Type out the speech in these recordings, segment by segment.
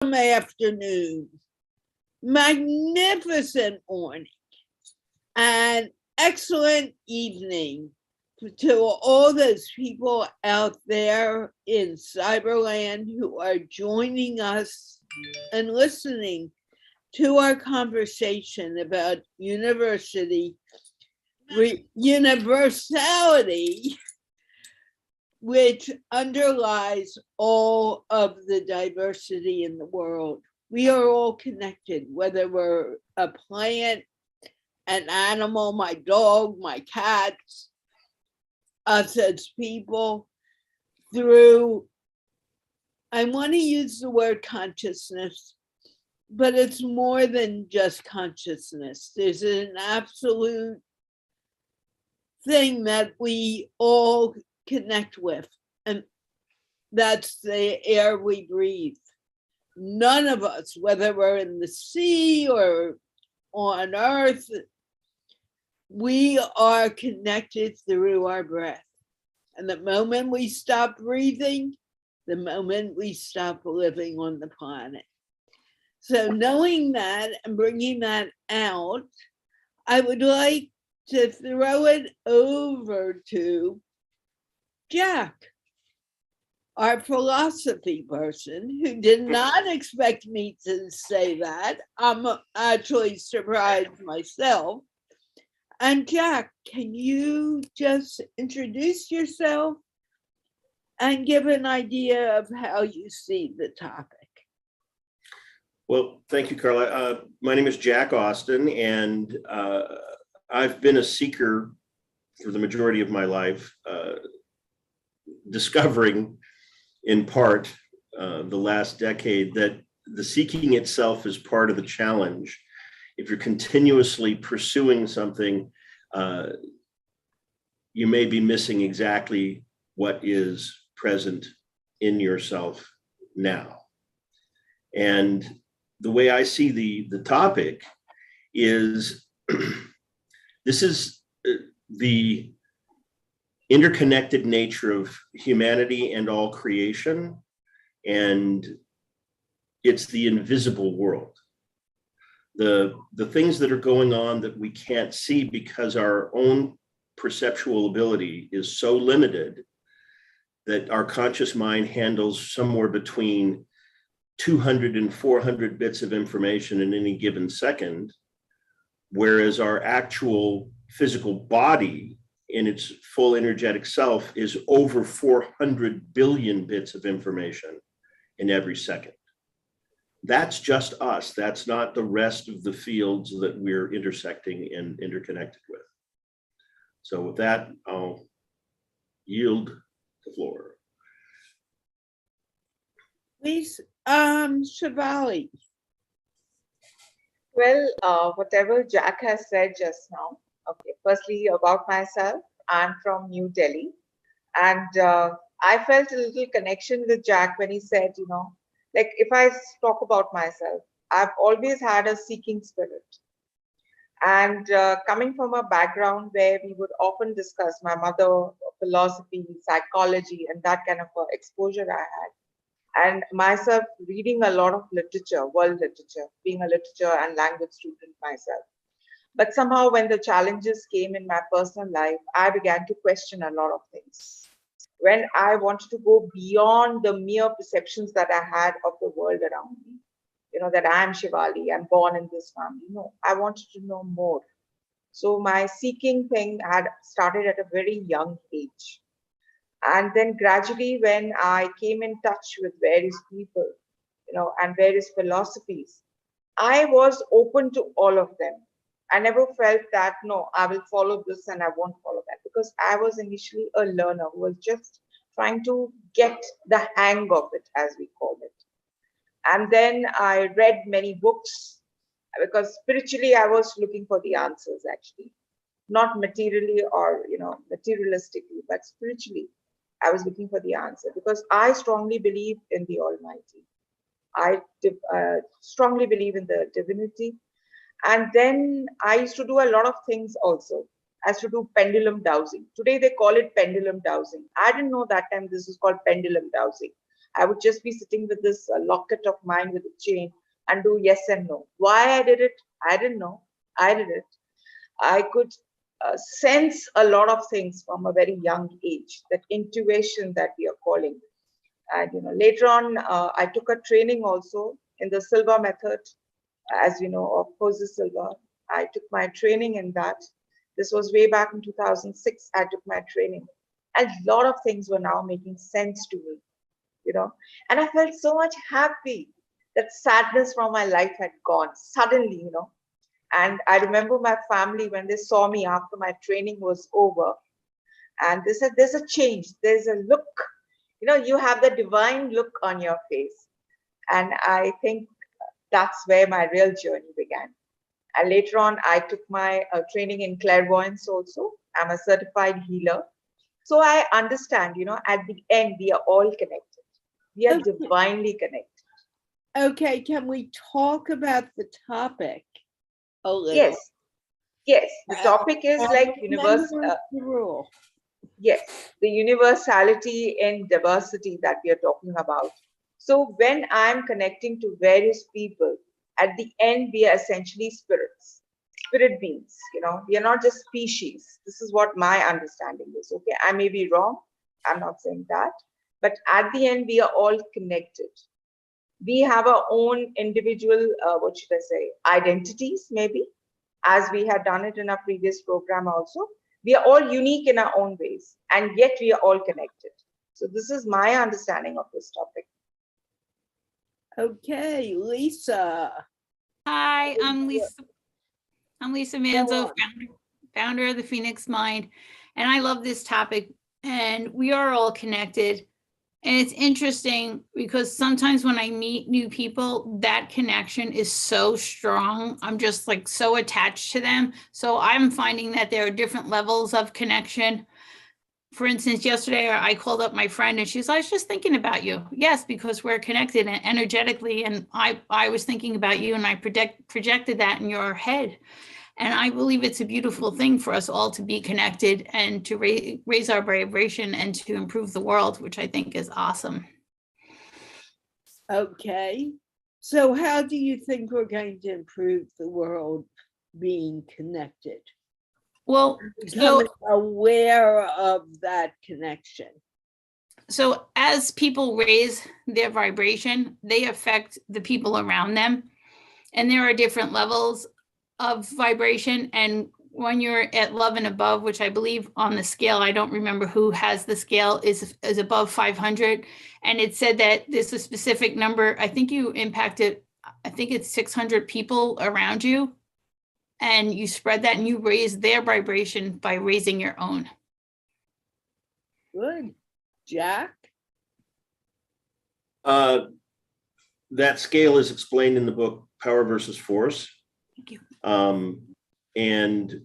Afternoon, magnificent morning, and excellent evening to all those people out there in Cyberland who are joining us and listening to our conversation about Universality, which underlies all of the diversity in the world. We are all connected, whether we're a plant, an animal, my dog, my cats, us as people, through, I want to use the word consciousness, but it's more than just consciousness. There's an absolute thing that we all connect with, and that's the air we breathe. None of us, whether we're in the sea or on earth, we are connected through our breath. And the moment we stop breathing, the moment we stop living on the planet. So knowing that and bringing that out, I would like to throw it over to Jack, our philosophy person, who did not expect me to say that. I'm actually surprised myself. And Jack, can you just introduce yourself and give an idea of how you see the topic? Well, thank you, Carla. My name is Jack Austin, and I've been a seeker for the majority of my life, discovering in part the last decade that the seeking itself is part of the challenge. If you're continuously pursuing something, you may be missing exactly what is present in yourself now. And the way I see the topic is this is the interconnected nature of humanity and all creation, and it's the invisible world. The things that are going on that we can't see because our own perceptual ability is so limited that our conscious mind handles somewhere between 200 and 400 bits of information in any given second, whereas our actual physical body in its full energetic self is over 400 billion bits of information in every second. That's just us. That's not the rest of the fields that we're intersecting and interconnected with. So with that, I'll yield the floor. Please, Shivali. Well, whatever Jack has said just now. Okay, firstly, about myself, I'm from New Delhi. And I felt a little connection with Jack when he said, like if I talk about myself, I've always had a seeking spirit. And coming from a background where we would often discuss my mother, philosophy, psychology, and that kind of exposure I had. And myself reading a lot of literature, world literature, being a literature and language student myself. But somehow when the challenges came in my personal life, I began to question a lot of things. When I wanted to go beyond the mere perceptions that I had of the world around me, that I'm Shivali, I'm born in this family. No, I wanted to know more. So my seeking thing had started at a very young age. And then gradually when I came in touch with various people, and various philosophies, I was open to all of them. I never felt that, no, I will follow this and I won't follow that, because I was initially a learner who was just trying to get the hang of it, as we call it. And then I read many books, because spiritually I was looking for the answers, actually, not materially or, materialistically, but spiritually I was looking for the answer, because I strongly believe in the Almighty. I strongly believe in the divinity. And then I used to do a lot of things also. I used to do pendulum dowsing. Today they call it pendulum dowsing. I didn't know that time this is called pendulum dowsing. I would just be sitting with this locket of mine with a chain and do yes and no. Why I did it, I didn't know. I did it. I could sense a lot of things from a very young age, that intuition that we are calling. And later on, I took a training also in the Silva method, as you know, of Jose Silva. I took my training in that. This was way back in 2006. I took my training, and a lot of things were now making sense to me, and I felt so much happy that sadness from my life had gone suddenly. And I remember my family when they saw me after my training was over, and they said, "There's a change. There's a look. You have the divine look on your face." And I think that's where my real journey began. And later on, I took my training in clairvoyance also. I'm a certified healer. So I understand, at the end, we are all connected. We are Okay. divinely connected. Okay, can we talk about the topic a little? Yes. Yes. The topic is like remember the rule. Yes, the universality in diversity that we are talking about. So when I'm connecting to various people, at the end, we are essentially spirits, spirit beings. We are not just species. This is what my understanding is. Okay, I may be wrong. I'm not saying that. But at the end, we are all connected. We have our own individual, what should I say, identities, maybe, as we had done it in our previous program also. We are all unique in our own ways, and yet we are all connected. So this is my understanding of this topic. Okay, Lisa. Hi, I'm Lisa. I'm Lisa Manzo, founder of the Phoenix Mind, and I love this topic. And we are all connected. And it's interesting because sometimes when I meet new people, that connection is so strong. I'm just like so attached to them. So I'm finding that there are different levels of connection. For instance, yesterday I called up my friend and she's like, "I was just thinking about you." Yes, because we're connected energetically. And I was thinking about you and I projected that in your head. And I believe it's a beautiful thing for us all to be connected and to raise our vibration and to improve the world, which I think is awesome. Okay. So how do you think we're going to improve the world being connected? Well, Becoming aware of that connection. So as people raise their vibration, they affect the people around them. And there are different levels of vibration. And when you're at love and above, which I believe on the scale, I don't remember who has the scale, is above 500. And it said that there's a specific number. I think you impacted, I think it's 600 people around you. And you spread that and you raise their vibration by raising your own. Good. Jack? That scale is explained in the book Power versus Force. Thank you. And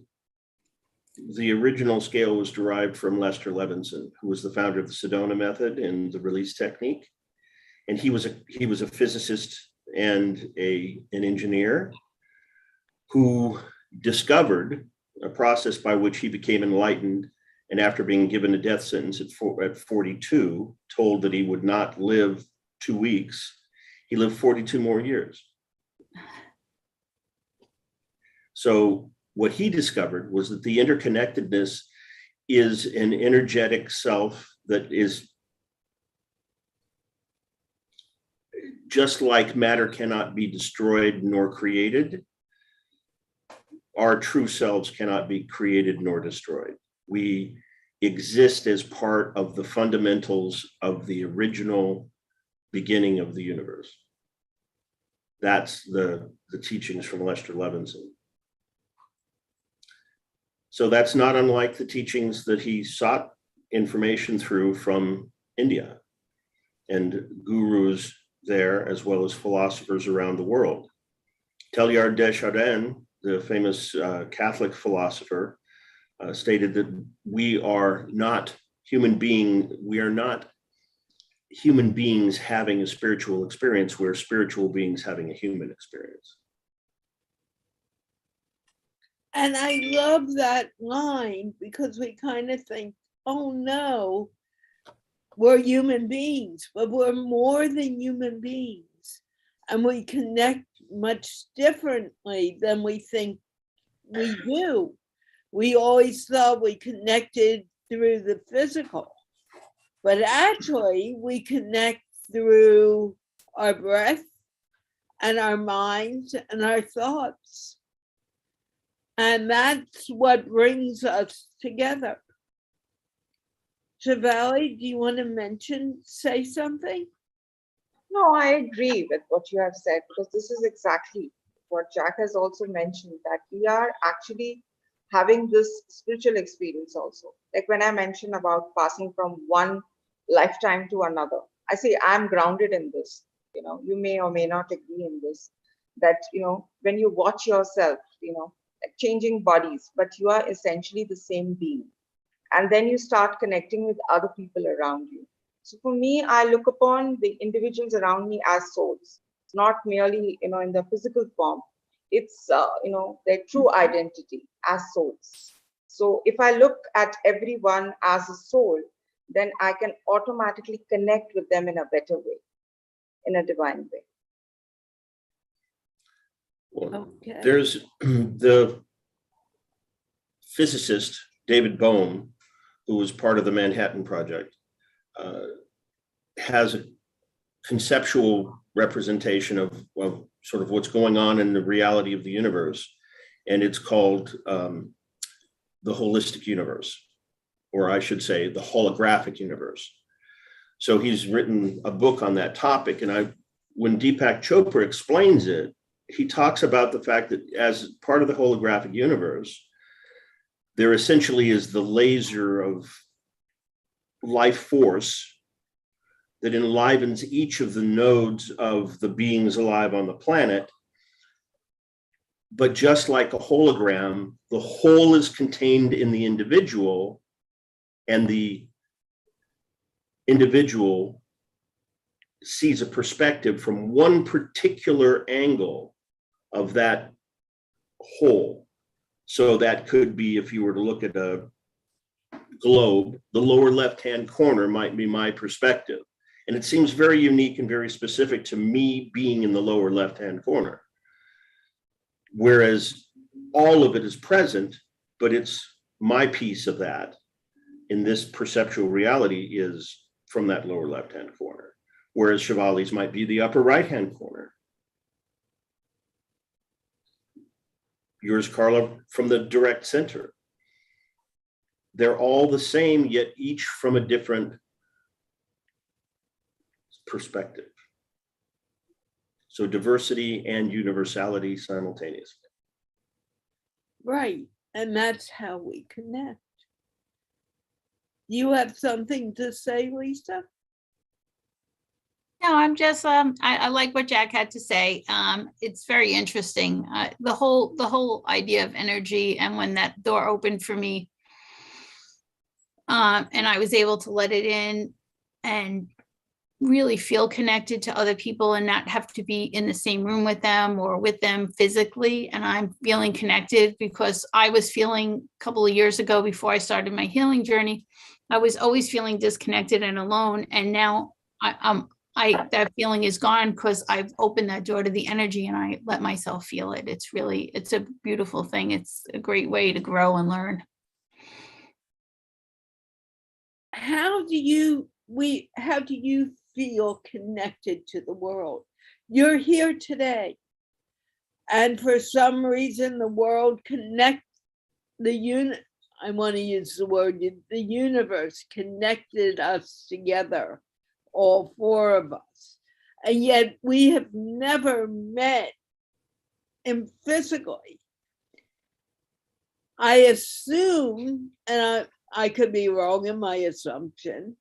the original scale was derived from Lester Levinson, who was the founder of the Sedona method and the release technique. And he was a physicist and an engineer who discovered a process by which he became enlightened, and after being given a death sentence at 42, told that he would not live 2 weeks. He lived 42 more years. So what he discovered was that the interconnectedness is an energetic self that is just like matter cannot be destroyed nor created. Our true selves cannot be created nor destroyed. We exist as part of the fundamentals of the original beginning of the universe. That's the teachings from Lester Levinson. So that's not unlike the teachings that he sought information through from India and gurus there, as well as philosophers around the world. Teilhard de Chardin, the famous Catholic philosopher, stated that we are not human beings having a spiritual experience, we're spiritual beings having a human experience. And I love that line because we kind of think, oh no, We're human beings, but we're more than human beings. And we connect much differently than we think we do. We always thought we connected through the physical, but actually we connect through our breath and our minds and our thoughts. And that's what brings us together. Shivali, do you want to say something? No, I agree with what you have said, because this is exactly what Jack has also mentioned, that we are actually having this spiritual experience also. Like when I mentioned about passing from one lifetime to another, I say I'm grounded in this. You know, you may or may not agree in this, that, you know, when you watch yourself, you know, like changing bodies, but you are essentially the same being. And then you start connecting with other people around you. So for me, I look upon the individuals around me as souls, not merely, you know, in the physical form. It's, you know, their true identity as souls. So if I look at everyone as a soul, then I can automatically connect with them in a better way, in a divine way. Well, Okay. there's the physicist, David Bohm, who was part of the Manhattan Project, has a conceptual representation of sort of what's going on in the reality of the universe. And it's called the holistic universe, or I should say the holographic universe. So he's written a book on that topic. And when Deepak Chopra explains it, he talks about the fact that as part of the holographic universe, there essentially is the laser of life force that enlivens each of the nodes of the beings alive on the planet. But just like a hologram, the whole is contained in the individual, and the individual sees a perspective from one particular angle of that whole. So that could be, if you were to look at a globe, the lower left-hand corner might be my perspective. And it seems very unique and very specific to me being in the lower left-hand corner. Whereas all of it is present, but it's my piece of that in this perceptual reality is from that lower left-hand corner. Whereas Shivali's might be the upper right-hand corner. Yours, Carla, from the direct center. They're all the same, yet each from a different perspective. So diversity and universality simultaneously. Right. And that's how we connect. You have something to say, Lisa? No, I'm just, I like what Jack had to say. It's very interesting. The whole idea of energy, and when that door opened for me, and I was able to let it in and really feel connected to other people and not have to be in the same room with them or with them physically. And I'm feeling connected because I was feeling a couple of years ago, before I started my healing journey, I was always feeling disconnected and alone. And now that feeling is gone because I've opened that door to the energy and I let myself feel it. It's a beautiful thing. It's a great way to grow and learn. How do you feel connected to the world? You're here today, and for some reason the world I want to use the word, the universe connected us together, all four of us, and yet we have never met physically. I assume, and I could be wrong in my assumption,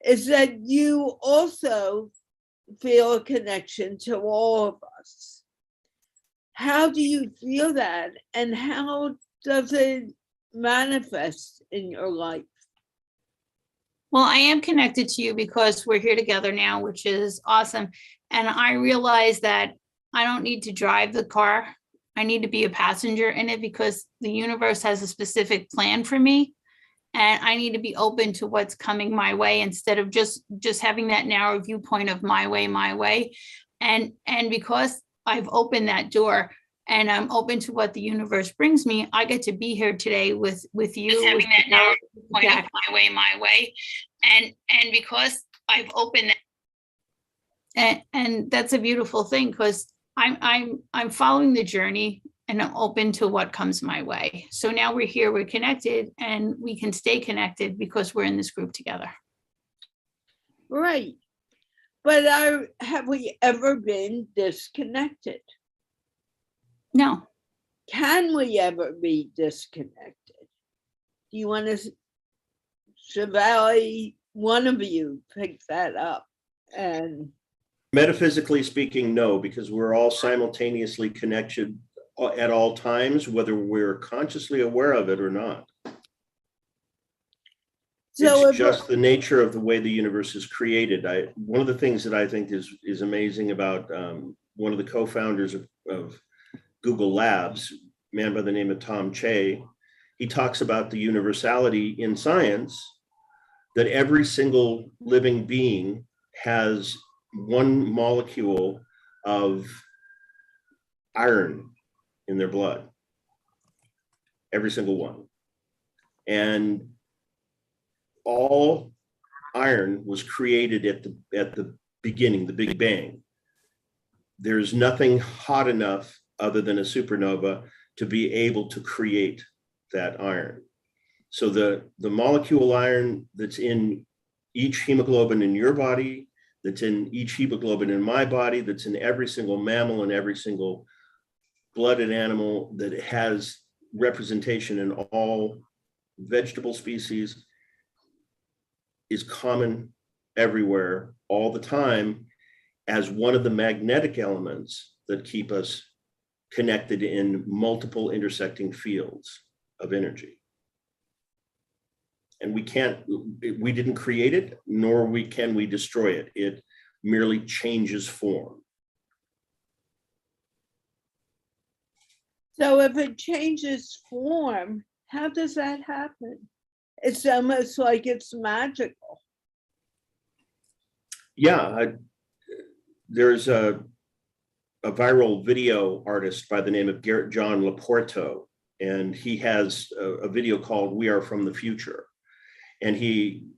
is that you also feel a connection to all of us. How do you feel that, and how does it manifest in your life? Well, I am connected to you because we're here together now, which is awesome. And I realize that I don't need to drive the car. I need to be a passenger in it because the universe has a specific plan for me. and I need to be open to what's coming my way instead of just having that narrow viewpoint of my way. And because I've opened that door and I'm open to what the universe brings me, I get to be here today with you. Just having that narrow viewpoint of my way. And because I've opened that, and that's a beautiful thing, because I'm following the journey and I'm open to what comes my way. So now we're here, we're connected, and we can stay connected because we're in this group together. Right. But have we ever been disconnected? No. Can we ever be disconnected? Do you want to, Shivali, one of you pick that up? And metaphysically speaking, no, because we're all simultaneously connected at all times, whether we're consciously aware of it or not. so It's just the nature of the way the universe is created. One of the things that I think is amazing about one of the co-founders of Google Labs, a man by the name of Tom Che, he talks about the universality in science, that every single living being has one molecule of iron in their blood, every single one. And all iron was created at the beginning, the Big Bang. There's nothing hot enough other than a supernova to be able to create that iron. So the molecule iron that's in each hemoglobin in your body, that's in each hemoglobin in my body, that's in every single mammal and every single blooded animal that has representation in all vegetable species, is common everywhere all the time as one of the magnetic elements that keep us connected in multiple intersecting fields of energy. And we didn't create it, nor can we destroy it. It merely changes form. So if it changes form, how does that happen? It's almost like it's magical. Yeah, there's a viral video artist by the name of Garrett John Laporto, and he has a video called "We Are From the Future," and he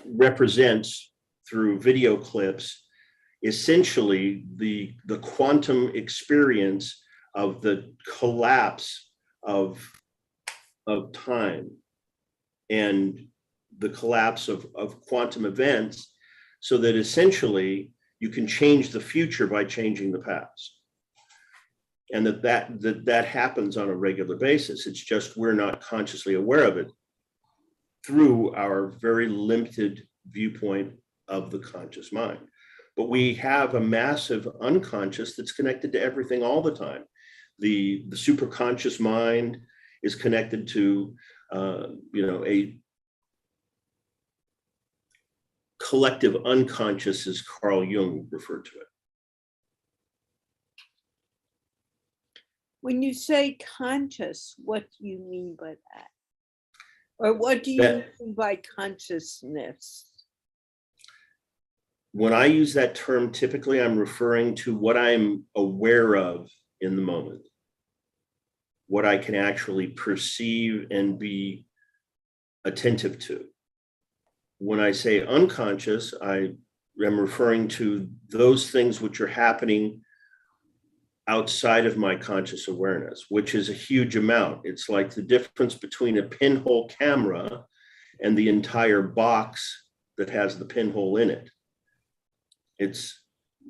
represents through video clips essentially the quantum experience of the collapse of time and the collapse of quantum events, so that essentially you can change the future by changing the past. And that happens on a regular basis. It's just we're not consciously aware of it through our very limited viewpoint of the conscious mind. But we have a massive unconscious that's connected to everything all the time. The superconscious mind is connected to a collective unconscious, as Carl Jung referred to it. When you say conscious, what do you mean by that? Or what do you mean by consciousness? When I use that term, typically I'm referring to what I'm aware of in the moment, what I can actually perceive and be attentive to. When I say unconscious, I am referring to those things which are happening outside of my conscious awareness, which is a huge amount. It's like the difference between a pinhole camera and the entire box that has the pinhole in it. It's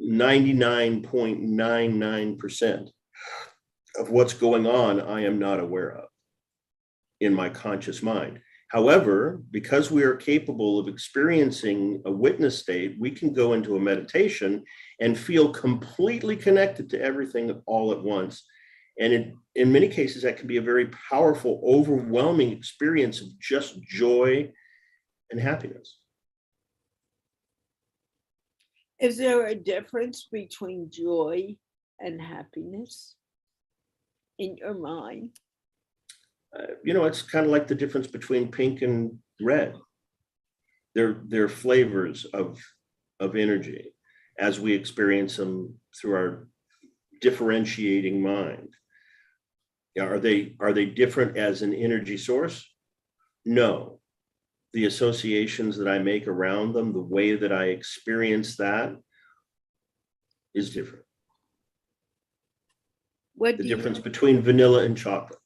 99.99% of what's going on I am not aware of in my conscious mind. However, because we are capable of experiencing a witness state, we can go into a meditation and feel completely connected to everything all at once. And in many cases, that can be a very powerful, overwhelming experience of just joy and happiness. Is there a difference between joy and happiness in your mind? It's kind of like the difference between pink and red. They're flavors of energy as we experience them through our differentiating mind. Are they different as an energy source? No. The associations that I make around them, the way that I experience that is different. What The do you, difference between vanilla and chocolate.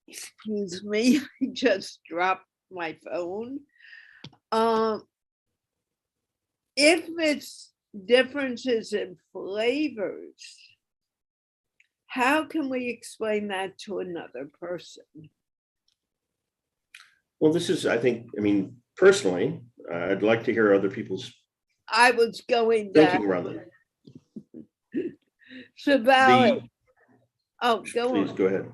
excuse me, I just dropped my phone. If it's differences in flavors, how can we explain that to another person? Well, this is, I mean, personally, I'd like to hear other people's I was going thinking down. around that. Shivali. Oh, go Please on. go ahead.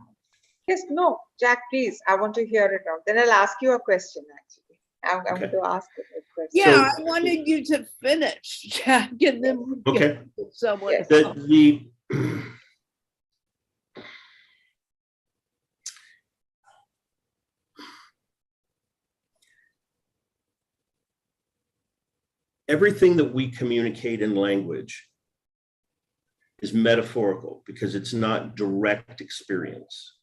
Yes, no, Jack, please. I want to hear it out. Then I'll ask you a question, actually. I'm Okay. going to ask a question. Yeah, So- I wanted you to finish, Jack, and then we'll Okay. get to someone Yes. else. The everything that we communicate in language is metaphorical because it's not direct experience.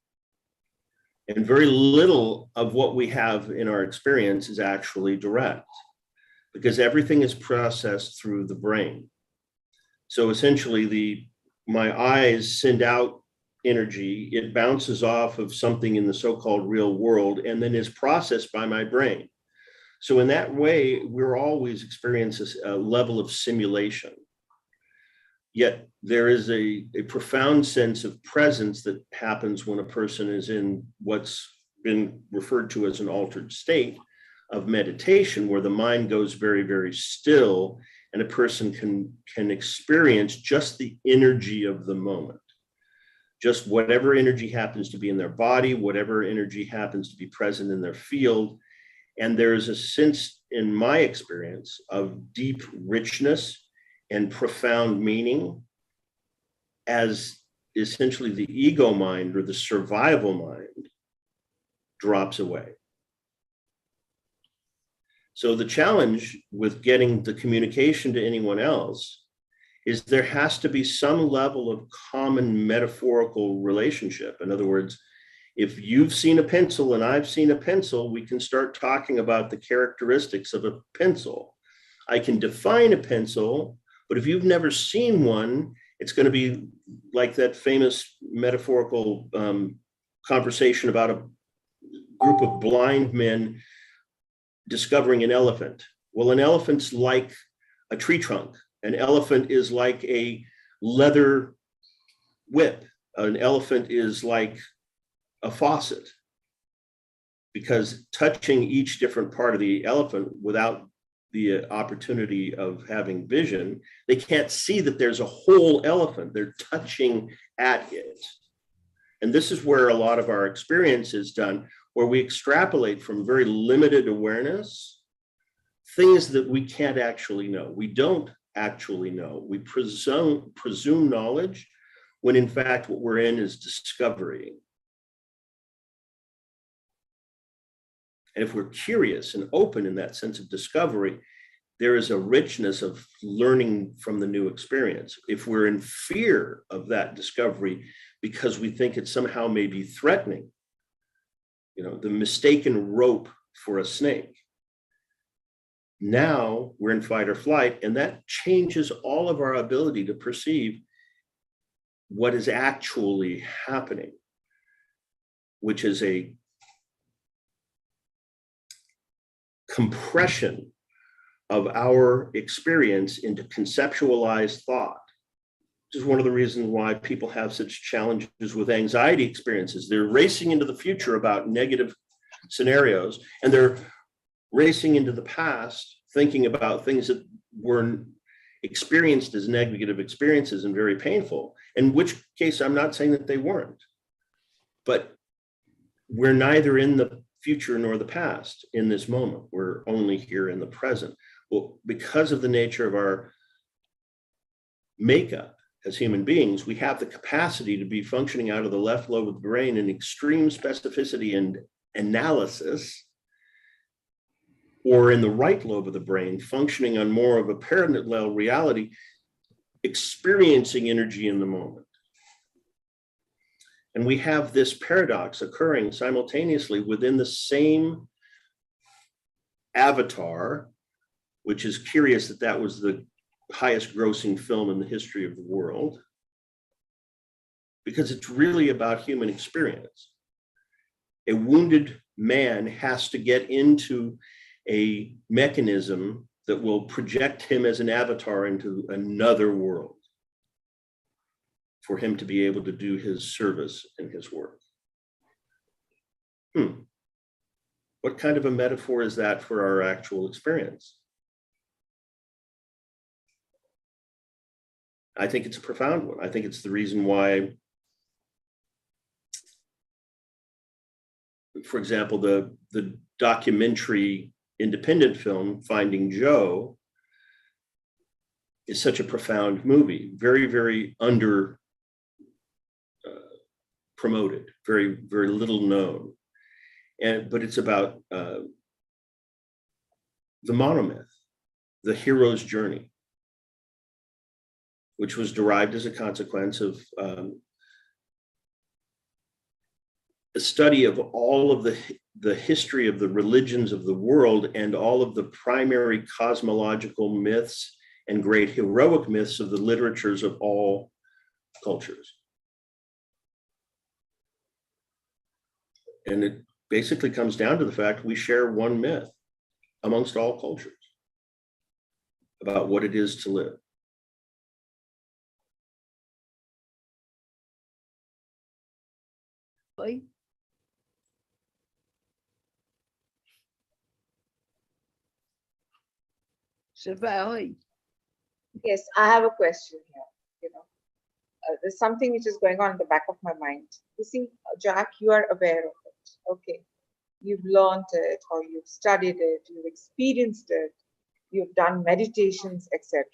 And very little of what we have in our experience is actually direct because everything is processed through the brain. So essentially my eyes send out energy, it bounces off of something in the so-called real world and then is processed by my brain. So in that way, we're always experiencing a level of simulation. Yet there is a profound sense of presence that happens when a person is in what's been referred to as an altered state of meditation, where the mind goes very, very still and a person can experience just the energy of the moment. Just whatever energy happens to be in their body, whatever energy happens to be present in their field. And there's a sense, in my experience, of deep richness and profound meaning as essentially the ego mind or the survival mind drops away. So the challenge with getting the communication to anyone else is there has to be some level of common metaphorical relationship. In other words, if you've seen a pencil and I've seen a pencil, we can start talking about the characteristics of a pencil. I can define a pencil, but if you've never seen one, it's going to be like that famous metaphorical conversation about a group of blind men discovering an elephant. Well, an elephant's like a tree trunk. An elephant is like a leather whip. An elephant is like a faucet, because touching each different part of the elephant without the opportunity of having vision, they can't see that there's a whole elephant. They're touching at it. And this is where a lot of our experience is done, where we extrapolate from very limited awareness, things that we can't actually know. We don't actually know. We presume knowledge when in fact what we're in is discovery. And if we're curious and open in that sense of discovery, there is a richness of learning from the new experience. If we're in fear of that discovery because we think it somehow may be threatening, the mistaken rope for a snake, now we're in fight or flight, and that changes all of our ability to perceive what is actually happening, which is a compression of our experience into conceptualized thought. This is one of the reasons why people have such challenges with anxiety experiences. They're racing into the future about negative scenarios, and they're racing into the past thinking about things that were experienced as negative experiences and very painful, in which case I'm not saying that they weren't. But we're neither in the future nor the past in this moment. We're only here in the present. Well, because of the nature of our makeup as human beings, we have the capacity to be functioning out of the left lobe of the brain in extreme specificity and analysis, or in the right lobe of the brain, functioning on more of a parallel reality, experiencing energy in the moment. And we have this paradox occurring simultaneously within the same avatar, which is curious that that was the highest grossing film in the history of the world, because it's really about human experience. A wounded man has to get into a mechanism that will project him as an avatar into another world for him to be able to do his service and his work. What kind of a metaphor is that for our actual experience? I think it's a profound one. I think it's the reason why, for example, the documentary independent film, Finding Joe, is such a profound movie, very, very under promoted, very, very little known. But it's about the monomyth, the hero's journey, which was derived as a consequence of a study of all of the history of the religions of the world and all of the primary cosmological myths and great heroic myths of the literatures of all cultures. And it basically comes down to the fact we share one myth amongst all cultures about what it is to live. Shivali. Yes, I have a question here. There's something which is going on in the back of my mind. You see, Jack, you are aware of it. Okay. You've learned it, or you've studied it, you've experienced it, you've done meditations, etc.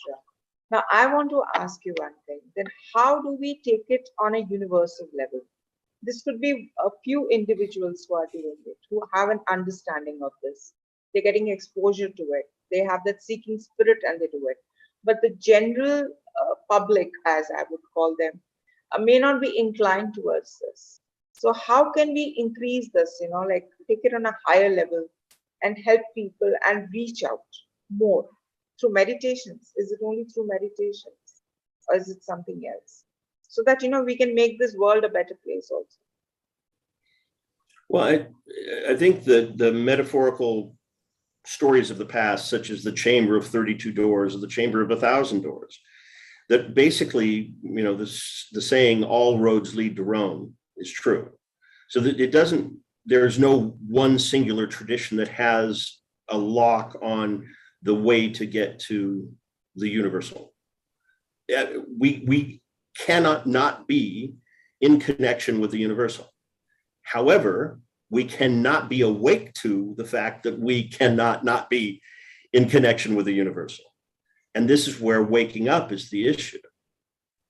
Now, I want to ask you one thing. Then how do we take it on a universal level? This could be a few individuals who are doing it, who have an understanding of this. They're getting exposure to it. They have that seeking spirit and they do it. But the general public, as I would call them, may not be inclined towards this. So how can we increase this, like take it on a higher level and help people and reach out more through meditations? Is it only through meditations, or is it something else? So that, we can make this world a better place also. Well, I think the metaphorical stories of the past, such as the chamber of 32 doors or the chamber of 1,000 doors, that basically, the saying, all roads lead to Rome, is true. So that there's no one singular tradition that has a lock on the way to get to the universal. We cannot not be in connection with the universal. However, we cannot be awake to the fact that we cannot not be in connection with the universal. And this is where waking up is the issue,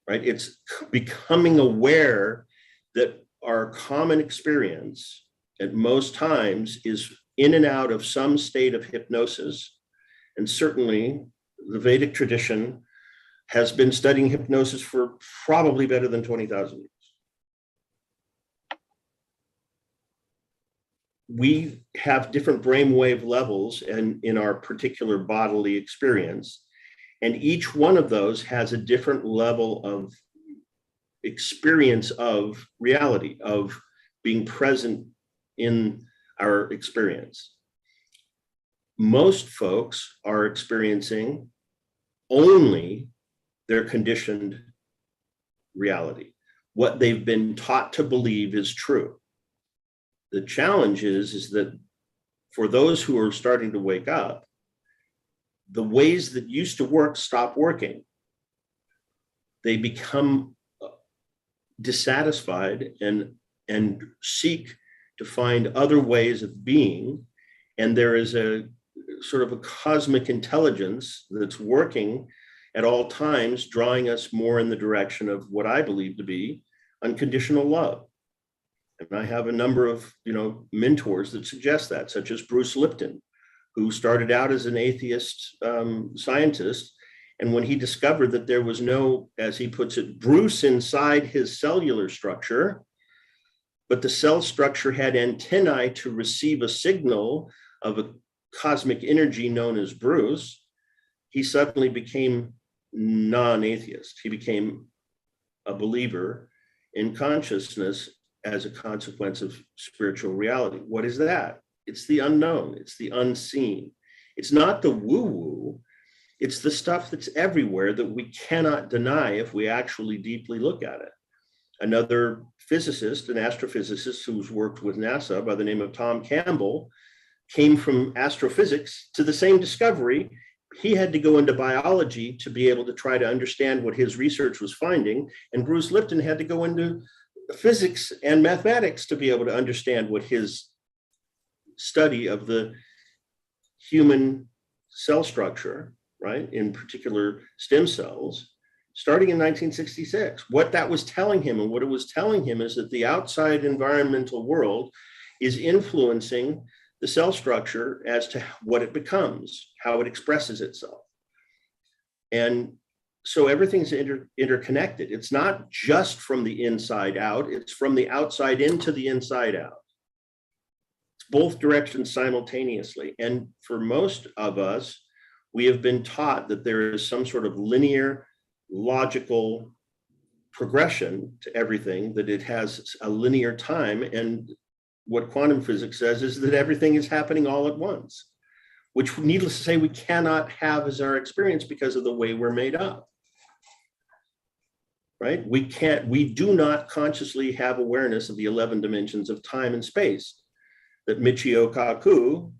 right? It's becoming aware that our common experience at most times is in and out of some state of hypnosis. And certainly the Vedic tradition has been studying hypnosis for probably better than 20,000 years. We have different brainwave levels in our particular bodily experience. And each one of those has a different level of experience of reality, of being present in our experience. Most folks are experiencing only their conditioned reality, what they've been taught to believe is true. The challenge is that for those who are starting to wake up, the ways that used to work stop working. They become dissatisfied and seek to find other ways of being. And there is a sort of a cosmic intelligence that's working at all times, drawing us more in the direction of what I believe to be unconditional love. And I have a number of, mentors that suggest that, such as Bruce Lipton, who started out as an atheist scientist. And when he discovered that there was no, as he puts it, Bruce inside his cellular structure, but the cell structure had antennae to receive a signal of a cosmic energy known as Bruce, he suddenly became non-atheist. He became a believer in consciousness as a consequence of spiritual reality. What is that? It's the unknown. It's the unseen. It's not the woo-woo. It's the stuff that's everywhere that we cannot deny if we actually deeply look at it. Another physicist, an astrophysicist who's worked with NASA by the name of Tom Campbell, came from astrophysics to the same discovery. He had to go into biology to be able to try to understand what his research was finding. And Bruce Lipton had to go into physics and mathematics to be able to understand what his study of the human cell structure, right, in particular stem cells, starting in 1966. What that was telling him, and what it was telling him, is that the outside environmental world is influencing the cell structure as to what it becomes, how it expresses itself. And so everything's interconnected. It's not just from the inside out, it's from the outside into the inside out. It's both directions simultaneously. And for most of us, we have been taught that there is some sort of linear, logical progression to everything, that it has a linear time. And what quantum physics says is that everything is happening all at once, which, needless to say, we cannot have as our experience because of the way we're made up, right? We do not consciously have awareness of the 11 dimensions of time and space that Michio Kaku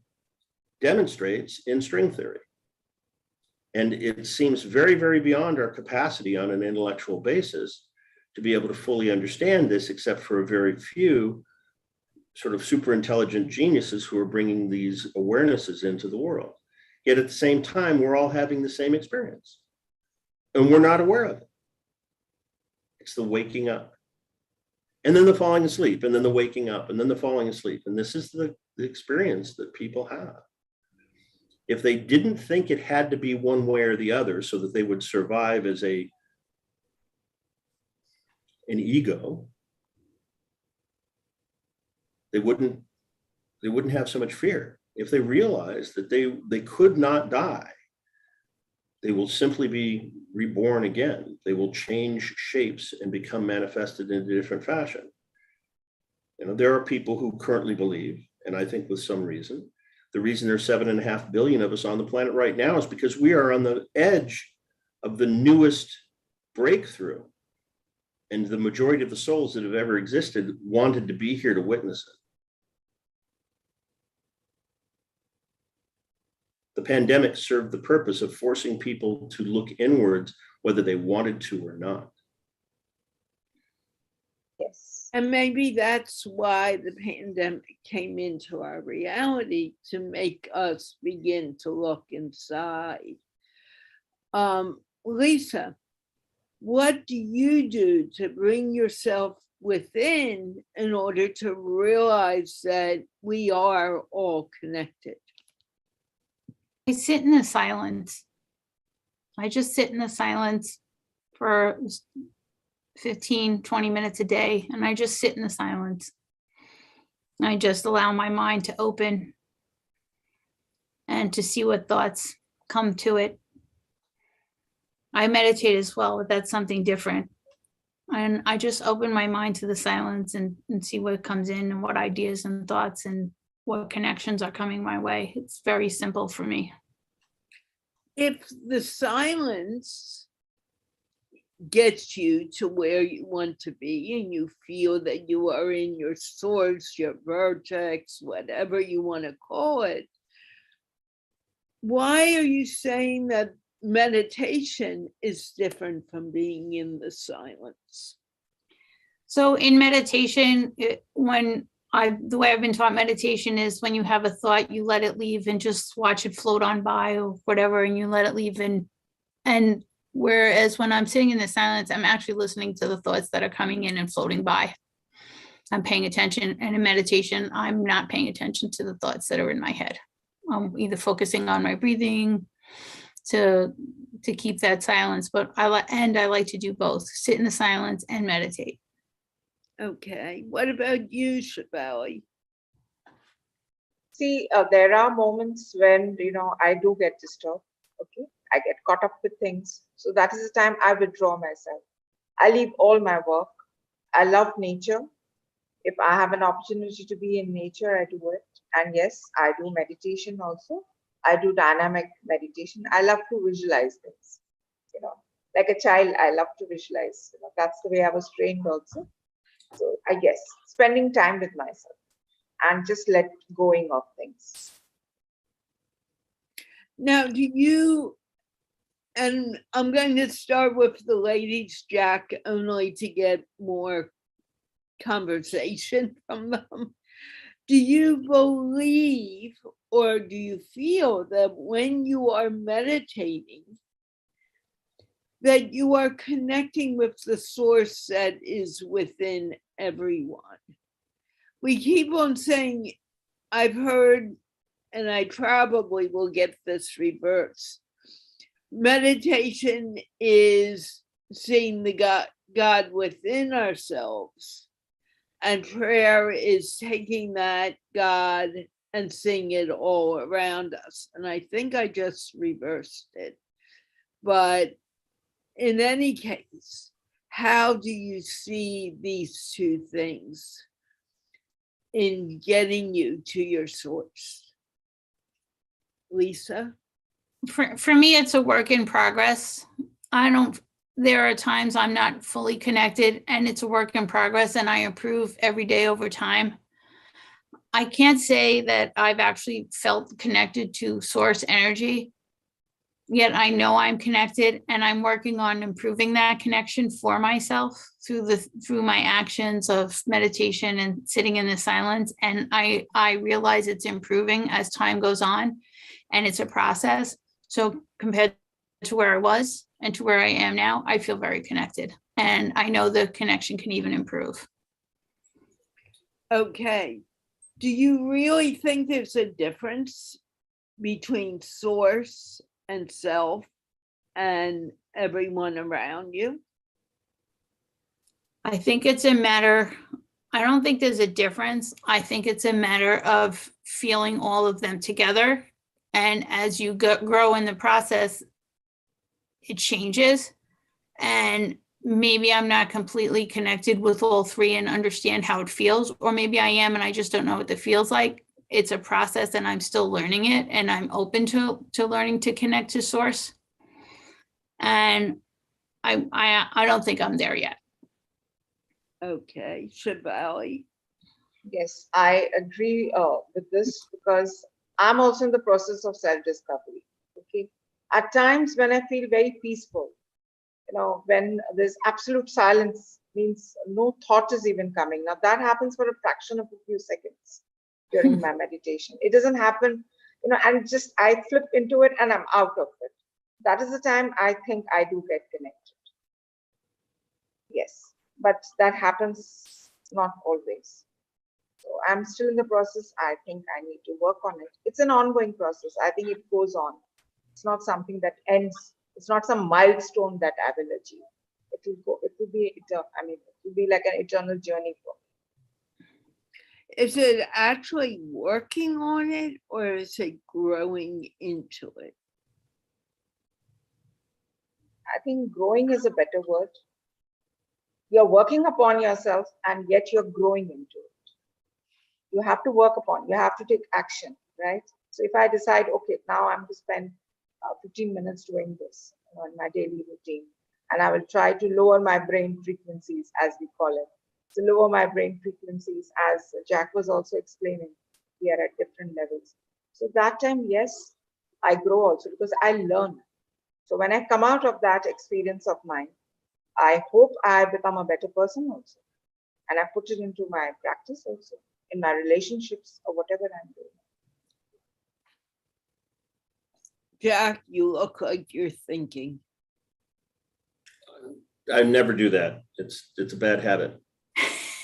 demonstrates in string theory. And it seems very, very beyond our capacity on an intellectual basis to be able to fully understand this, except for a very few sort of super intelligent geniuses who are bringing these awarenesses into the world. Yet at the same time, we're all having the same experience and we're not aware of it. It's the waking up and then the falling asleep and then the waking up and then the falling asleep. And this is the experience that people have. If they didn't think it had to be one way or the other so that they would survive as an ego, they wouldn't have so much fear. If they realized that they could not die, they will simply be reborn again. They will change shapes and become manifested in a different fashion. There are people who currently believe, and I think with some reason, the reason there's 7.5 billion of us on the planet right now is because we are on the edge of the newest breakthrough. And the majority of the souls that have ever existed wanted to be here to witness it. The pandemic served the purpose of forcing people to look inwards, whether they wanted to or not. Yes. And maybe that's why the pandemic came into our reality, to make us begin to look inside. Lisa, what do you do to bring yourself within in order to realize that we are all connected? I sit in the silence. I just sit in the silence for 15, 20 minutes a day, and I just sit in the silence. I just allow my mind to open and to see what thoughts come to it. I meditate as well, but that's something different. And I just open my mind to the silence and see what comes in and what ideas and thoughts and what connections are coming my way. It's very simple for me. If the silence gets you to where you want to be and you feel that you are in your source, your vortex, whatever you want to call it, why are you saying that meditation is different from being in the silence? So in meditation, the way I've been taught meditation is when you have a thought, you let it leave and just watch it float on by or whatever, and you let it leave. And Whereas when I'm sitting in the silence, I'm actually listening to the thoughts that are coming in and floating by. I'm paying attention, and in meditation, I'm not paying attention to the thoughts that are in my head. I'm either focusing on my breathing to keep that silence, but I like to do both, sit in the silence and meditate. Okay, what about you, Shivali? See, there are moments when, I do get disturbed. Okay. I get caught up with things. So that is the time I withdraw myself. I leave all my work. I love nature. If I have an opportunity to be in nature, I do it. And yes, I do meditation also. I do dynamic meditation. I love to visualize things. Like a child, I love to visualize. That's the way I was trained also. So I guess spending time with myself and just let going of things. Now, do you, and I'm going to start with the ladies, Jack, only to get more conversation from them. Do you believe or do you feel that when you are meditating, that you are connecting with the source that is within everyone? We keep on saying, I've heard, and I probably will get this reversed, meditation is seeing the God within ourselves, and prayer is taking that God and seeing it all around us. And I think I just reversed it. But in any case, how do you see these two things in getting you to your source? Lisa? For me, it's a work in progress. There are times I'm not fully connected, and it's a work in progress, and I improve every day over time. I can't say that I've actually felt connected to source energy, yet I know I'm connected, and I'm working on improving that connection for myself through my actions of meditation and sitting in the silence. And I realize it's improving as time goes on, and it's a process. So compared to where I was and to where I am now, I feel very connected, and I know the connection can even improve. Okay. Do you really think there's a difference between source and self and everyone around you? I think it's a matter, I don't think there's a difference. I think it's a matter of feeling all of them together. And as you grow in the process, it changes. And maybe I'm not completely connected with all three and understand how it feels, or maybe I am and I just don't know what it feels like. It's a process and I'm still learning it, and I'm open to learning to connect to source. And I don't think I'm there yet. Okay, Shivali. Yes, I agree with this because I'm also in the process of self-discovery. Okay, at times when I feel very peaceful, when there's absolute silence, means no thought is even coming. Now that happens for a fraction of a few seconds during my meditation. It doesn't happen, and just I flip into it and I'm out of it. That is the time I think I do get connected. Yes, but that happens not always. So I'm still in the process. I think I need to work on it. It's an ongoing process. I think it goes on. It's not something that ends. It's not some milestone that I will achieve. It will go. It will be. It will be like an eternal journey for me. Is it actually working on it, or is it growing into it? I think growing is a better word. You're working upon yourself, and yet you're growing into it. You have to work upon. You have to take action, right? So if I decide, okay, now I'm to spend 15 minutes doing this in my daily routine, and I will try to lower my brain frequencies, as we call it. So lower my brain frequencies, as Jack was also explaining, we are at different levels. So that time, yes, I grow also because I learn. So when I come out of that experience of mine, I hope I become a better person also. And I put it into my practice also, in my relationships or whatever I'm doing. Jack, you look like you're thinking. I never do that. It's a bad habit.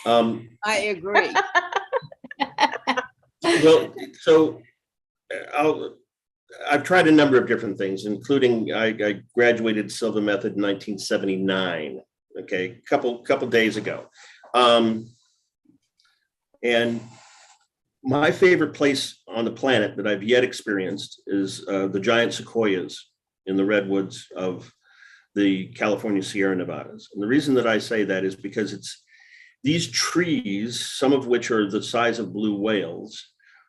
I agree. Well, so I've tried a number of different things, including I graduated Silva Method in 1979. Okay, couple days ago, and my favorite place on the planet that I've yet experienced is the giant sequoias in the redwoods of the California Sierra Nevadas. And the reason that I say that is because it's these trees, some of which are the size of blue whales,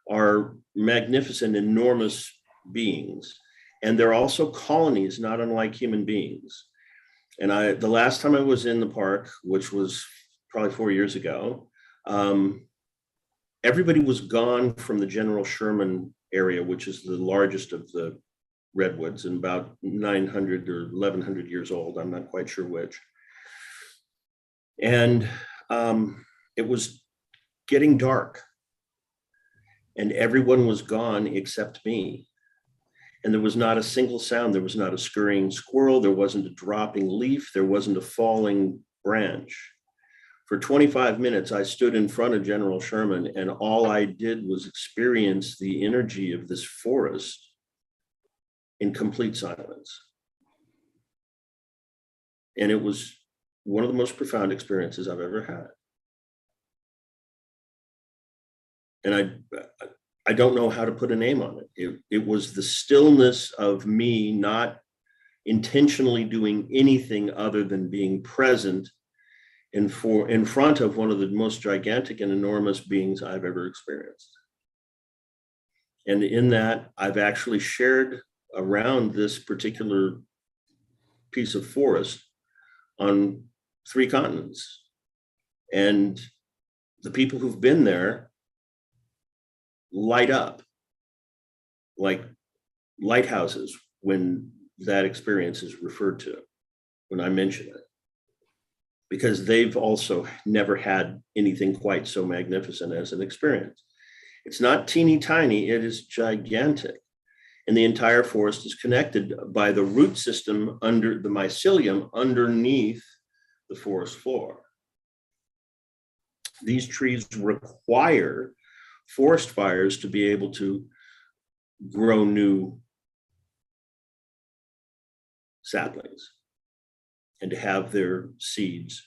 are magnificent, enormous beings. And they're also colonies, not unlike human beings. And the last time I was in the park, which was probably 4 years ago, everybody was gone from the General Sherman area, which is the largest of the redwoods and about 900 or 1100 years old. I'm not quite sure which. And it was getting dark and everyone was gone except me. And there was not a single sound. There was not a scurrying squirrel. There wasn't a dropping leaf. There wasn't a falling branch. For 25 minutes, I stood in front of General Sherman and all I did was experience the energy of this forest in complete silence. And it was one of the most profound experiences I've ever had. And I don't know how to put a name on it. It was the stillness of me not intentionally doing anything other than being present in front of one of the most gigantic and enormous beings I've ever experienced. And in that, I've actually shared around this particular piece of forest on 3 continents. And the people who've been there light up like lighthouses when that experience is referred to, when I mention it, because they've also never had anything quite so magnificent as an experience. It's not teeny tiny, it is gigantic. And the entire forest is connected by the root system under the mycelium underneath the forest floor. These trees require forest fires to be able to grow new saplings and to have their seeds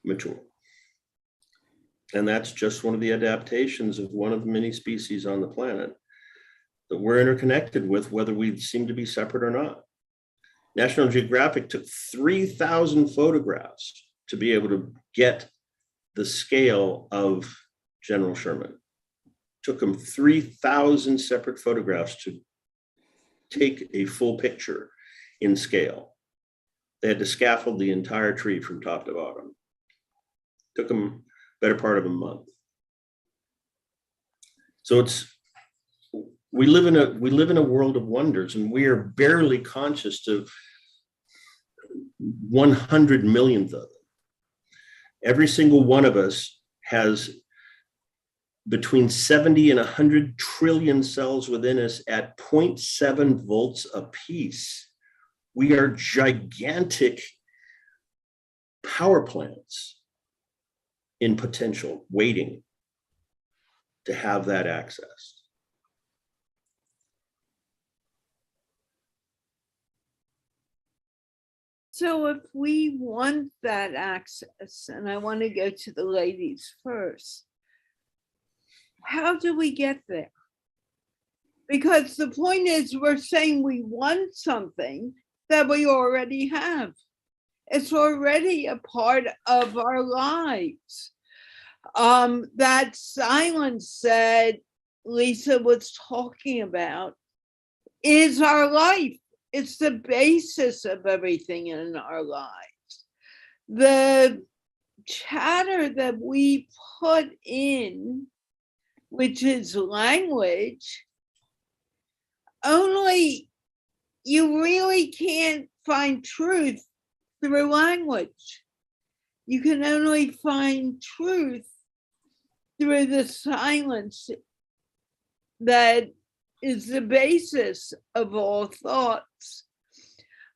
mature. And that's just one of the adaptations of one of the many species on the planet that we're interconnected with, whether we seem to be separate or not. National Geographic took 3,000 photographs to be able to get the scale of General Sherman. Took them 3,000 separate photographs to take a full picture in scale. They had to scaffold the entire tree from top to bottom. Took them better part of a month. So we live in a world of wonders, and we are barely conscious of 100 millionth of them. Every single one of us has between 70 and 100 trillion cells within us at 0.7 volts apiece. We are gigantic power plants in potential, waiting to have that access. So if we want that access, and I want to go to the ladies first, how do we get there? Because the point is, we're saying we want something that we already have. It's already a part of our lives. That silence that Lisa was talking about is our life. It's the basis of everything in our lives. The chatter that we put in, which is language, only you really can't find truth through language. You can only find truth through the silence that is the basis of all thoughts.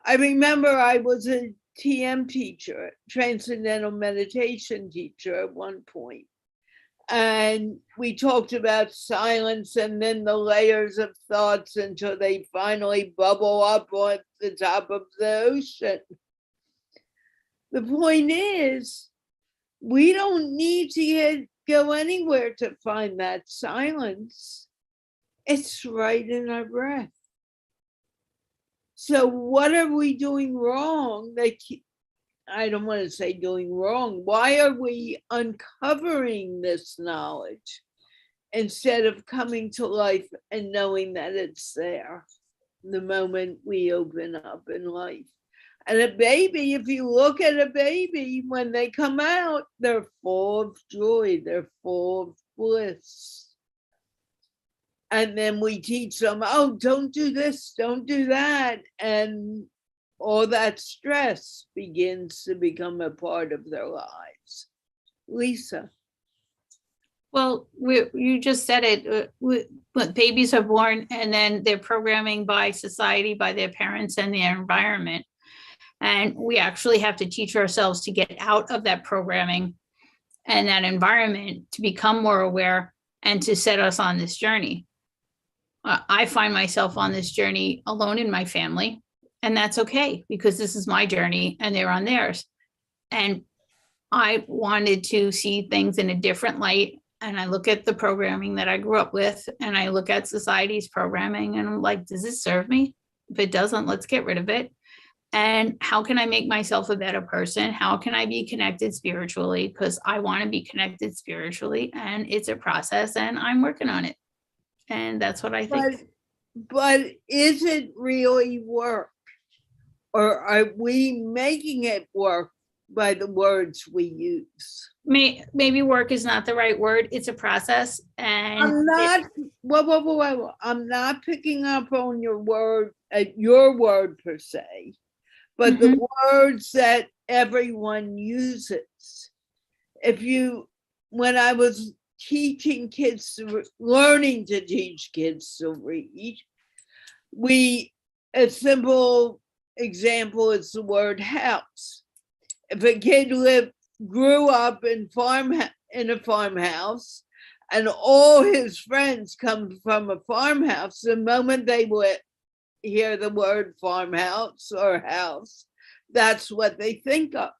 I remember I was a TM teacher, transcendental meditation teacher at one point. And we talked about silence and then the layers of thoughts until they finally bubble up on the top of the ocean. The point is, we don't need to go anywhere to find that silence. It's right in our breath. So what are we doing wrong? I don't want to say doing wrong. Why are we uncovering this knowledge instead of coming to life and knowing that it's there the moment we open up in life? And a baby, if you look at a baby, when they come out, they're full of joy, they're full of bliss. And then we teach them, oh, don't do this, don't do that. And all that stress begins to become a part of their lives. Lisa. Well, you just said it. When babies are born and then they're programming by society, by their parents and their environment. And we actually have to teach ourselves to get out of that programming and that environment to become more aware and to set us on this journey. I find myself on this journey alone in my family, and that's okay because this is my journey and they're on theirs. And I wanted to see things in a different light. And I look at the programming that I grew up with and I look at society's programming and I'm like, does this serve me? If it doesn't, let's get rid of it. And how can I make myself a better person? How can I be connected spiritually? Because I want to be connected spiritually and it's a process and I'm working on it. And that's what I think. But is it really work? Or are we making it work by the words we use? Maybe work is not the right word. It's a process. And I'm not, whoa. I'm not picking up on your word per se, but the words that everyone uses. When I was teaching kids, learning to teach kids to read, a simple example is the word house. If a kid grew up in a farmhouse and all his friends come from a farmhouse, the moment they would hear the word farmhouse or house, that's what they think of.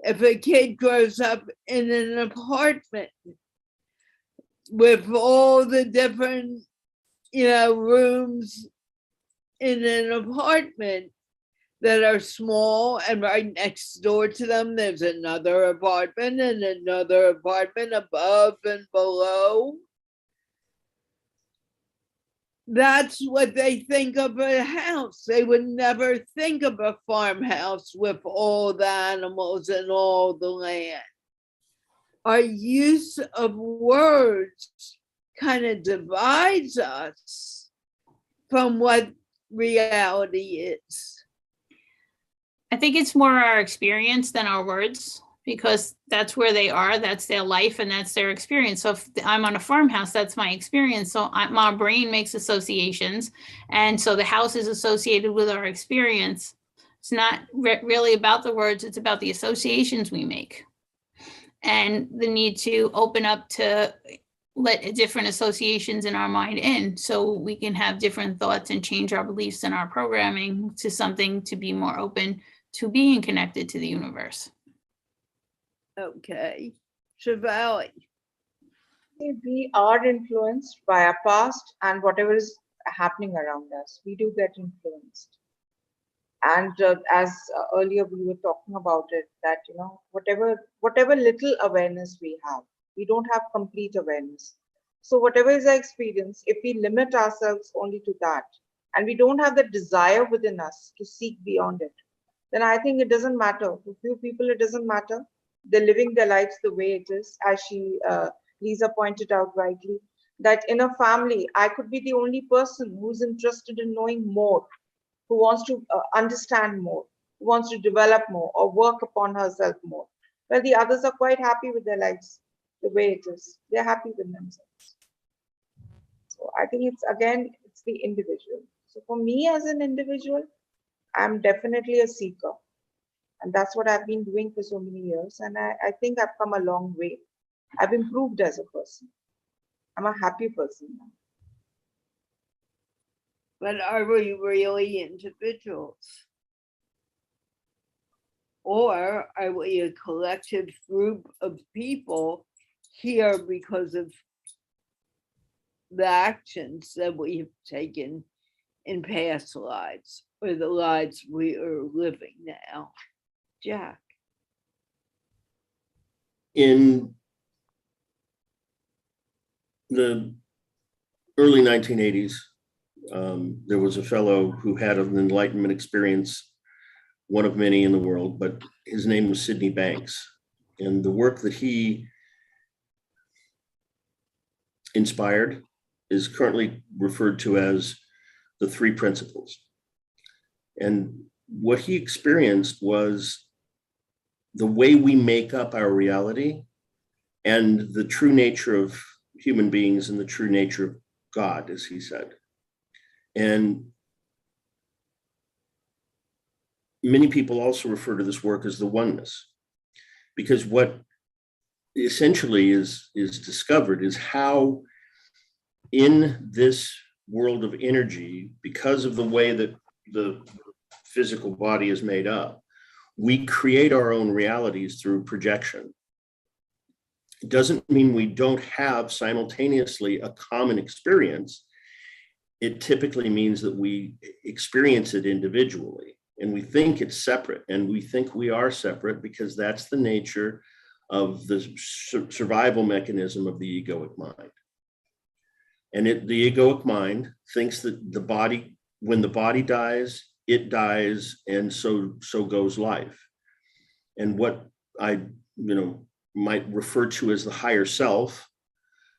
If a kid grows up in an apartment with all the different, rooms in an apartment that are small and right next door to them, there's another apartment and another apartment above and below. That's what they think of a house. They would never think of a farmhouse with all the animals and all the land. Our use of words kind of divides us from what reality is. I think it's more our experience than our words, because that's where they are, that's their life, and that's their experience. So if I'm on a farmhouse, that's my experience. So my brain makes associations. And so the house is associated with our experience. It's not really about the words, it's about the associations we make. And the need to open up to let different associations in our mind in, so we can have different thoughts and change our beliefs and our programming to something to be more open to being connected to the universe. Okay. Shivali. We are influenced by our past and whatever is happening around us. We do get influenced. And as earlier we were talking about it, that, whatever little awareness we have, we don't have complete awareness. So whatever is our experience, if we limit ourselves only to that, and we don't have the desire within us to seek beyond it, then I think it doesn't matter. For few people, it doesn't matter. They're living their lives the way it is, as Lisa pointed out rightly, that in a family, I could be the only person who's interested in knowing more, who wants to understand more, who wants to develop more or work upon herself more. Well, the others are quite happy with their lives the way it is. They're happy with themselves. So I think it's the individual. So for me as an individual, I'm definitely a seeker. And that's what I've been doing for so many years. And I think I've come a long way. I've improved as a person. I'm a happy person now. But are we really individuals? Or are we a collective group of people here because of the actions that we have taken in past lives or the lives we are living now? Jack. In the early 1980s, there was a fellow who had an enlightenment experience, one of many in the world, but his name was Sidney Banks. And the work that he inspired is currently referred to as the three principles. And what he experienced was the way we make up our reality and the true nature of human beings and the true nature of God, as he said. And many people also refer to this work as the oneness, because what essentially is discovered is how in this world of energy, because of the way that the physical body is made up, we create our own realities through projection. It doesn't mean we don't have simultaneously a common experience. It typically means that we experience it individually and we think it's separate, and we think we are separate because that's the nature of the survival mechanism of the egoic mind. And the egoic mind thinks that the body, when the body dies, it dies, and so goes life. And what I might refer to as the higher self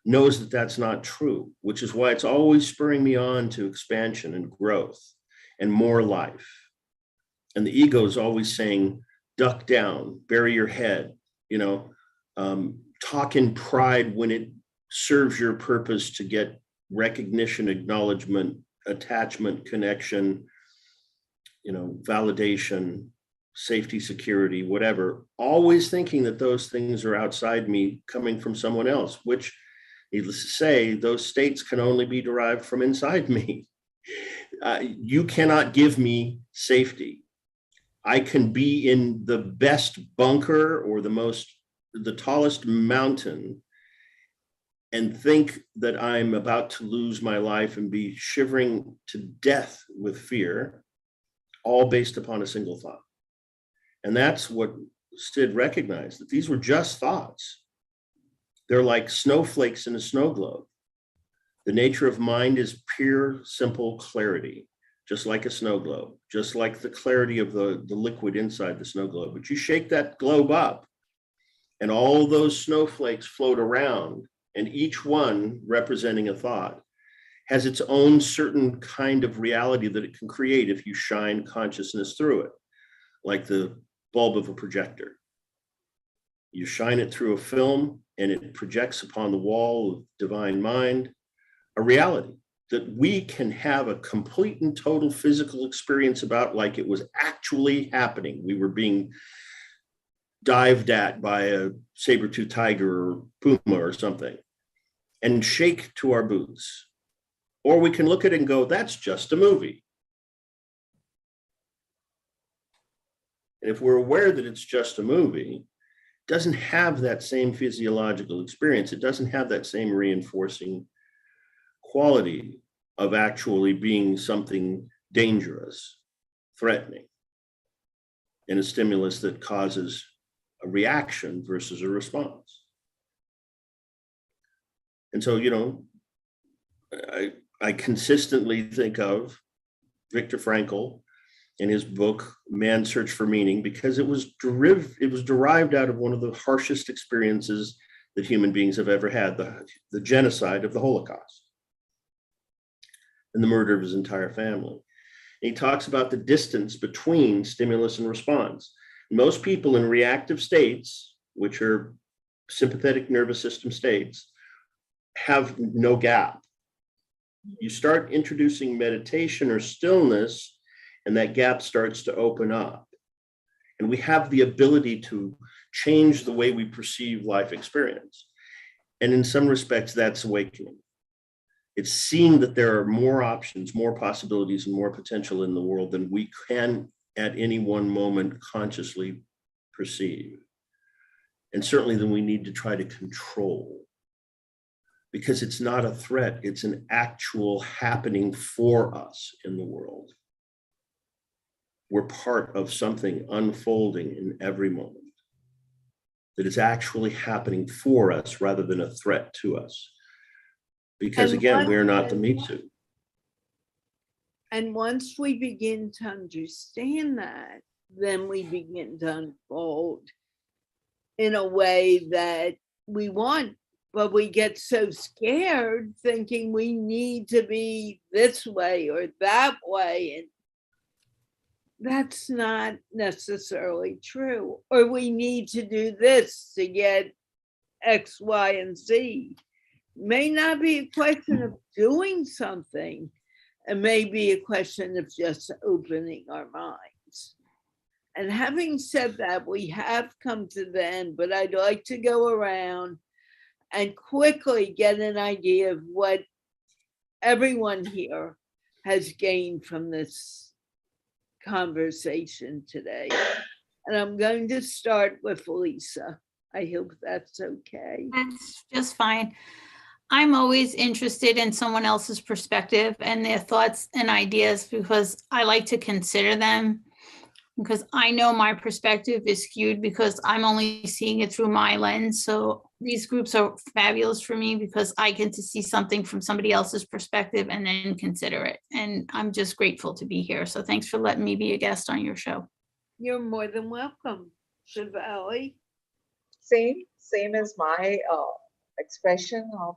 knows that that's not true, which is why it's always spurring me on to expansion and growth and more life. And the ego is always saying, duck down, bury your head, talk in pride when it serves your purpose to get recognition, acknowledgement, attachment, connection, validation, safety, security, whatever, always thinking that those things are outside me, coming from someone else, which, needless to say, those states can only be derived from inside me. You cannot give me safety. I can be in the best bunker or the tallest mountain and think that I'm about to lose my life and be shivering to death with fear, all based upon a single thought. And that's what Sid recognized, that these were just thoughts. They're like snowflakes in a snow globe. The nature of mind is pure, simple clarity, just like a snow globe, just like the clarity of the liquid inside the snow globe. But you shake that globe up and all those snowflakes float around, and each one representing a thought has its own certain kind of reality that it can create if you shine consciousness through it, like the bulb of a projector. You shine it through a film and it projects upon the wall of divine mind a reality that we can have a complete and total physical experience about, like it was actually happening. We were being dived at by a saber-toothed tiger or puma or something, and shake to our boots. Or we can look at it and go, that's just a movie. And if we're aware that it's just a movie, it doesn't have that same physiological experience. It doesn't have that same reinforcing quality of actually being something dangerous, threatening, and a stimulus that causes a reaction versus a response. And so, I consistently think of Viktor Frankl in his book, Man's Search for Meaning, because it was derived out of one of the harshest experiences that human beings have ever had, the genocide of the Holocaust and the murder of his entire family. And he talks about the distance between stimulus and response. Most people in reactive states, which are sympathetic nervous system states, have no gap. You start introducing meditation or stillness, and that gap starts to open up. And we have the ability to change the way we perceive life experience. And in some respects, that's awakening. It's seeing that there are more options, more possibilities, and more potential in the world than we can at any one moment consciously perceive. And certainly than we need to try to control. Because it's not a threat, it's an actual happening for us in the world. We're part of something unfolding in every moment that is actually happening for us rather than a threat to us. Because again, we're not the meat suit. And once we begin to understand that, then we begin to unfold in a way that we want. But we get so scared thinking we need to be this way or that way. And that's not necessarily true. Or we need to do this to get X, Y, and Z. May not be a question of doing something. It may be a question of just opening our minds. And having said that, we have come to the end, but I'd like to go around and quickly get an idea of what everyone here has gained from this conversation today. And I'm going to start with Lisa. I hope that's okay. That's just fine. I'm always interested in someone else's perspective and their thoughts and ideas because I like to consider them, because I know my perspective is skewed because I'm only seeing it through my lens. So these groups are fabulous for me because I get to see something from somebody else's perspective and then consider it. And I'm just grateful to be here. So thanks for letting me be a guest on your show. You're more than welcome, Shivali. Same as my expression of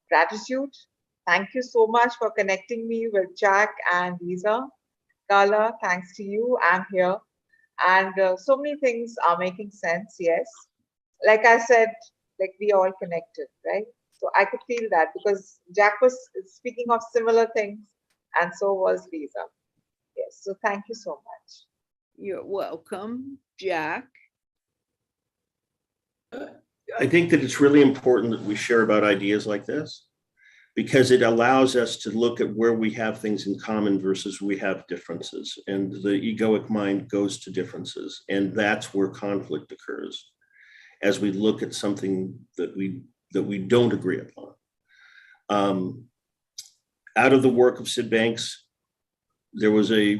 gratitude. Thank you so much for connecting me with Jack and Lisa. Carla, thanks to you, I'm here. And so many things are making sense, yes. Like I said, like we all connected, right? So I could feel that because Jack was speaking of similar things and so was Lisa. Yes, so thank you so much. You're welcome, Jack. I think that it's really important that we share about ideas like this because it allows us to look at where we have things in common versus we have differences. And the egoic mind goes to differences. And that's where conflict occurs as we look at something that we don't agree upon. Out of the work of Sid Banks, there was a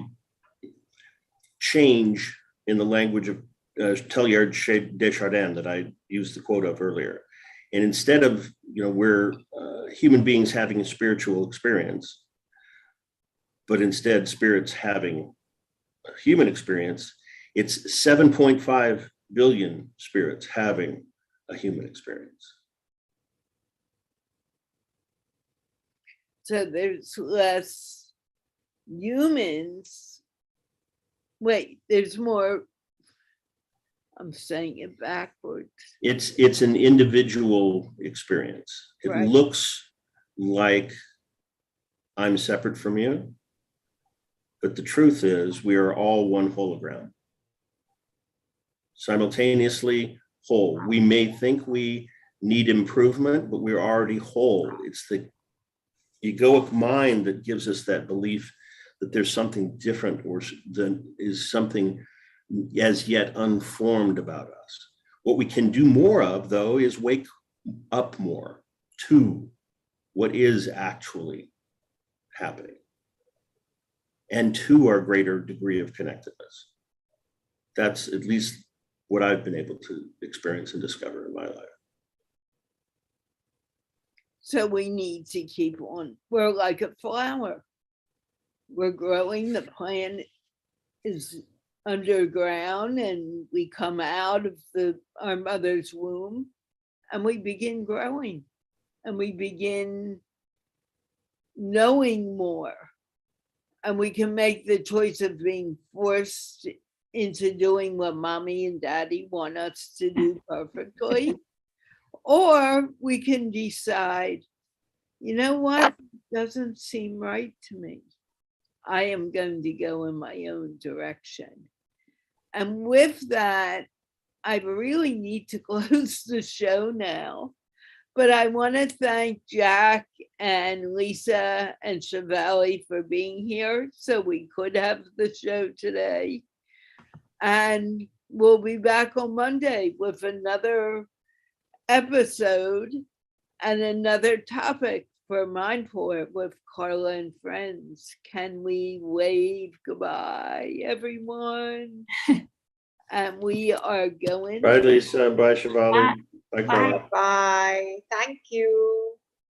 change in the language of Teilhard de Chardin that I used the quote of earlier. And instead of, we're human beings having a spiritual experience, but instead spirits having a human experience, it's 7.5 billion spirits having a human experience. So there's less humans. Wait, there's more. I'm saying it backwards. It's an individual experience. It Right. looks like I'm separate from you, but the truth is we are all one hologram, simultaneously whole. We may think we need improvement, but we're already whole. It's the egoic mind that gives us that belief that there's something different or that is something as yet unformed about us. What we can do more of, though, is wake up more to what is actually happening and to our greater degree of connectedness. That's at least what I've been able to experience and discover in my life. So we need to keep on. We're like a flower. We're growing, the plant is underground, and we come out of our mother's womb and we begin growing and we begin knowing more, and we can make the choice of being forced into doing what mommy and daddy want us to do perfectly, or we can decide, you know what, doesn't seem right to me. I am going to go in my own direction. And with that, I really need to close the show now. But I want to thank Jack and Lisa and Shivali for being here so we could have the show today. And we'll be back on Monday with another episode and another topic for MindPlore with Carla and Friends. Can we wave goodbye, everyone? And we are going. Bye, Lisa. Bye, Shivali. Bye, Carla. Bye. Thank you.